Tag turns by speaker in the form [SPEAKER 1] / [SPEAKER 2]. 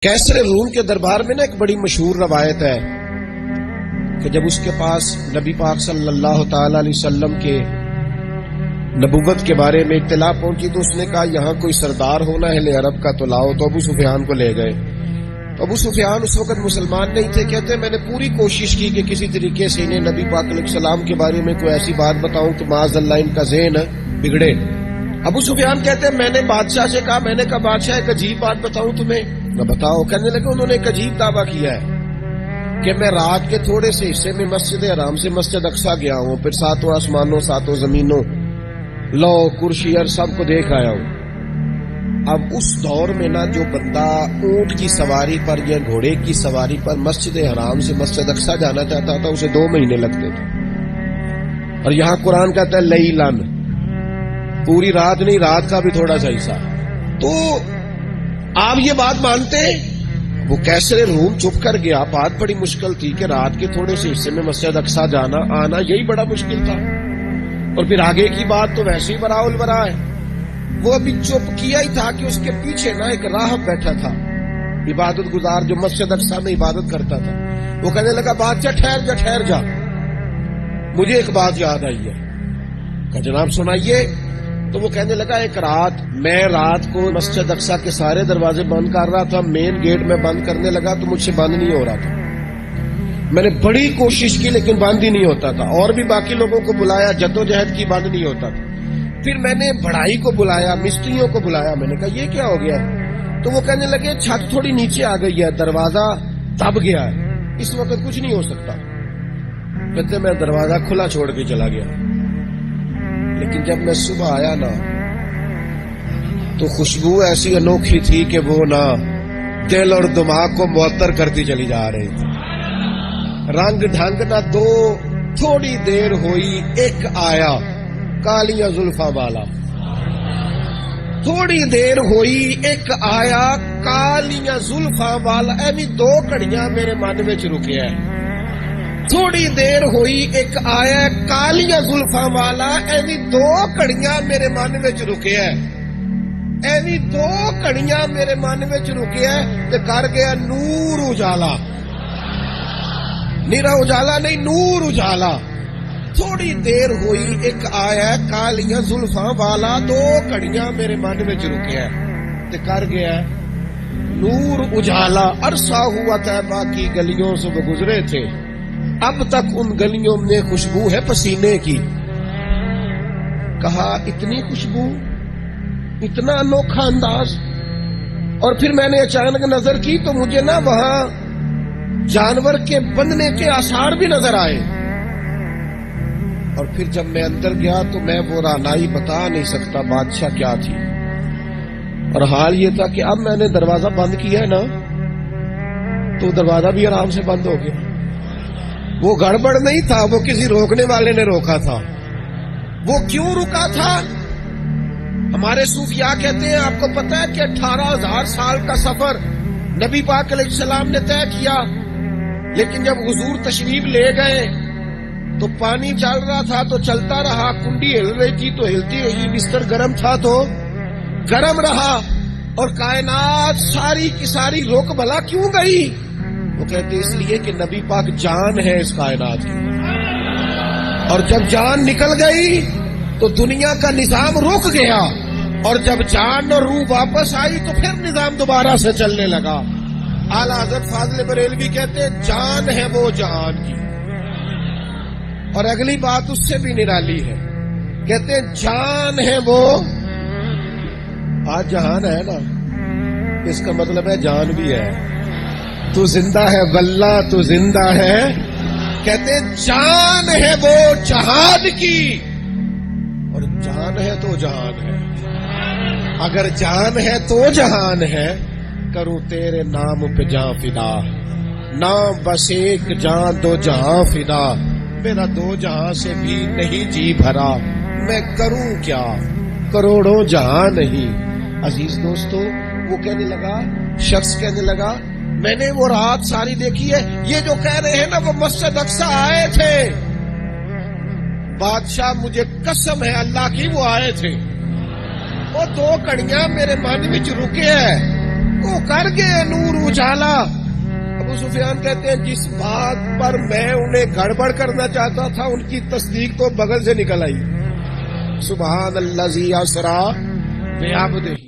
[SPEAKER 1] کیسر روم کے دربار میں نا ایک بڑی مشہور روایت ہے کہ جب اس کے پاس نبی پاک صلی اللہ تعالی علیہ وسلم کے نبوت کے بارے میں اطلاع پہنچی تو اس نے کہا یہاں کوئی سردار ہونا ہے اہل عرب کا تو لاؤ، تو ابو سفیان کو لے گئے۔ تو ابو سفیان اس وقت مسلمان نہیں تھے، کہتے میں نے پوری کوشش کی کہ کسی طریقے سے انہیں نبی پاک علیہ السلام کے بارے میں کوئی ایسی بات بتاؤں کہ معاذ اللہ ان کا ذہن بگڑے۔ ابو سفیان کہتے ہیں میں نے بادشاہ سے کہا، میں نے کہا بادشاہ ایک عجیب بات بتاؤں تمہیں، بتاؤ۔ کہنے لگے انہوں نے ایک عجیب دعویٰ کیا ہے کہ میں رات کے تھوڑے سے حصے میں مسجد حرام سے مسجد اقصیٰ گیا ہوں، پھر ساتوں آسمانوں ساتوں زمینوں لو کرسی اور سب کو دیکھ آیا ہوں۔ اب اس دور میں نا جو بندہ اونٹ کی سواری پر یا گھوڑے کی سواری پر مسجد حرام سے مسجد اقصیٰ جانا چاہتا تھا اسے 2 مہینے لگتے تھے، اور یہاں قرآن کہتا ہے لیلن، پوری رات نہیں، رات کا بھی تھوڑا سا حصہ۔ تو آپ یہ بات مانتے ہیں؟ وہ کیسر روم چپ کر گیا، بات بڑی مشکل تھی کہ رات کے تھوڑے سے حصے میں مسجد اقصیٰ جانا آنا یہی بڑا مشکل تھا، اور پھر آگے کی بات تو ویسے ہی براء البراء ہے۔ وہ ابھی چپ کیا ہی تھا کہ اس کے پیچھے نا ایک راہب بیٹھا تھا، عبادت گزار جو مسجد اقصیٰ میں عبادت کرتا تھا۔ وہ کہنے لگا بادشاہ ٹھہر جا، مجھے ایک بات یاد آئی ہے۔ کہ جناب سنائیے۔ تو وہ کہنے لگا ایک رات میں کو مسجد اقصیٰ کے سارے دروازے بند کر رہا تھا، مین گیٹ میں بند کرنے لگا تو مجھ سے بند نہیں ہو رہا تھا، میں نے بڑی کوشش کی لیکن بند ہی نہیں ہوتا تھا، اور بھی باقی لوگوں کو بلایا، جدوجہد کی، بند نہیں ہوتا تھا۔ پھر میں نے بڑھائی کو بلایا، مستریوں کو بلایا، میں نے کہا یہ کیا ہو گیا؟ تو وہ کہنے لگے چھت تھوڑی نیچے آ گئی ہے، دروازہ دب گیا ہے، اس وقت کچھ نہیں ہو سکتا۔ کہتے میں دروازہ کھلا چھوڑ کے چلا گیا، لیکن جب میں صبح آیا نا تو خوشبو ایسی انوکھی تھی کہ وہ نا دل اور دماغ کو معطر کرتی چلی جا رہی تھی۔ رنگ ڈھنگ نہ دو، تھوڑی دیر ہوئی ایک آیا کالیاں زلفاں والا، تھوڑی دیر ہوئی ایک آیا کالیاں زلفاں والا، ایویں 2 گھڑیاں میرے من وچ رکیا ہے۔ تھوڑی دیر ہوئی ایک آیا کالیاں زلفاں والا، ایویں 2 گھڑیاں میرے من وچ رکیا ہے، ایویں 2 گھڑیاں میرے من وچ رکیا ہے تے کر گیا نور اجالا، نیرا اجالا نہیں، نور اجالا۔ تھوڑی دیر ہوئی ایک آیا کالیاں زلفاں والا، 2 گھڑیاں میرے من وچ رکیا ہے تے کر گیا نور اجالا۔ عرصہ ہوا تھا باقی گلیوں سے وہ گزرے تھے، اب تک ان گلیوں میں خوشبو ہے پسینے کی۔ کہا اتنی خوشبو، اتنا انوکھا انداز۔ اور پھر میں نے اچانک نظر کی تو مجھے نا وہاں جانور کے بندنے کے آثار بھی نظر آئے، اور پھر جب میں اندر گیا تو میں وہ رعنائی بتا نہیں سکتا بادشاہ کیا تھی، اور حال یہ تھا کہ اب میں نے دروازہ بند کیا ہے نا تو دروازہ بھی آرام سے بند ہو گیا۔ وہ گڑبڑ نہیں تھا، وہ کسی روکنے والے نے روکا تھا۔ وہ کیوں رکا تھا؟ ہمارے صوفیاء کہتے ہیں آپ کو پتا ہے کہ 18,000 سال کا سفر نبی پاک علیہ السلام نے طے کیا، لیکن جب حضور تشریف لے گئے تو پانی چل رہا تھا تو چلتا رہا، کنڈی ہل رہی تھی تو ہلتی رہی، بستر گرم تھا تو گرم رہا، اور کائنات ساری کی ساری رک بھلا کیوں گئی؟ وہ کہتے اس لیے کہ نبی پاک جان ہے اس کائنات کی، اور جب جان نکل گئی تو دنیا کا نظام رک گیا، اور جب جان اور روح واپس آئی تو پھر نظام دوبارہ سے چلنے لگا۔ اعلیٰ حضرت فاضل بریلوی کہتے جان ہے وہ جہان کی، اور اگلی بات اس سے بھی نرالی ہے، کہتے جان ہے وہ، آج جہان ہے نا، اس کا مطلب ہے جان بھی ہے، تو زندہ ہے واللہ تو زندہ ہے۔ کہتے جان ہے وہ جہان کی، اور جان ہے تو جہان ہے، اگر جان ہے تو جہان ہے، کروں تیرے نام پہ جان فدا، نام بس ایک جان 2 جہاں فدا، میرا 2 جہاں سے بھی نہیں جی بھرا، میں کروں کیا کروڑوں جہاں نہیں۔ عزیز دوستو، وہ کہنے لگا، شخص کہنے لگا میں نے وہ رات ساری دیکھی ہے، یہ جو کہہ رہے ہیں نا وہ مسجد اقصیٰ آئے تھے، بادشاہ مجھے قسم ہے اللہ کی وہ آئے تھے، وہ 2 گھڑیاں میرے من وچ رکے ہیں، وہ کر گئے نور اجالا. ابو سفیان کہتے ہیں جس بات پر میں انہیں گڑبڑ کرنا چاہتا تھا ان کی تصدیق تو بغل سے نکل آئی. سبحان الذی اسریٰ بعبدہ.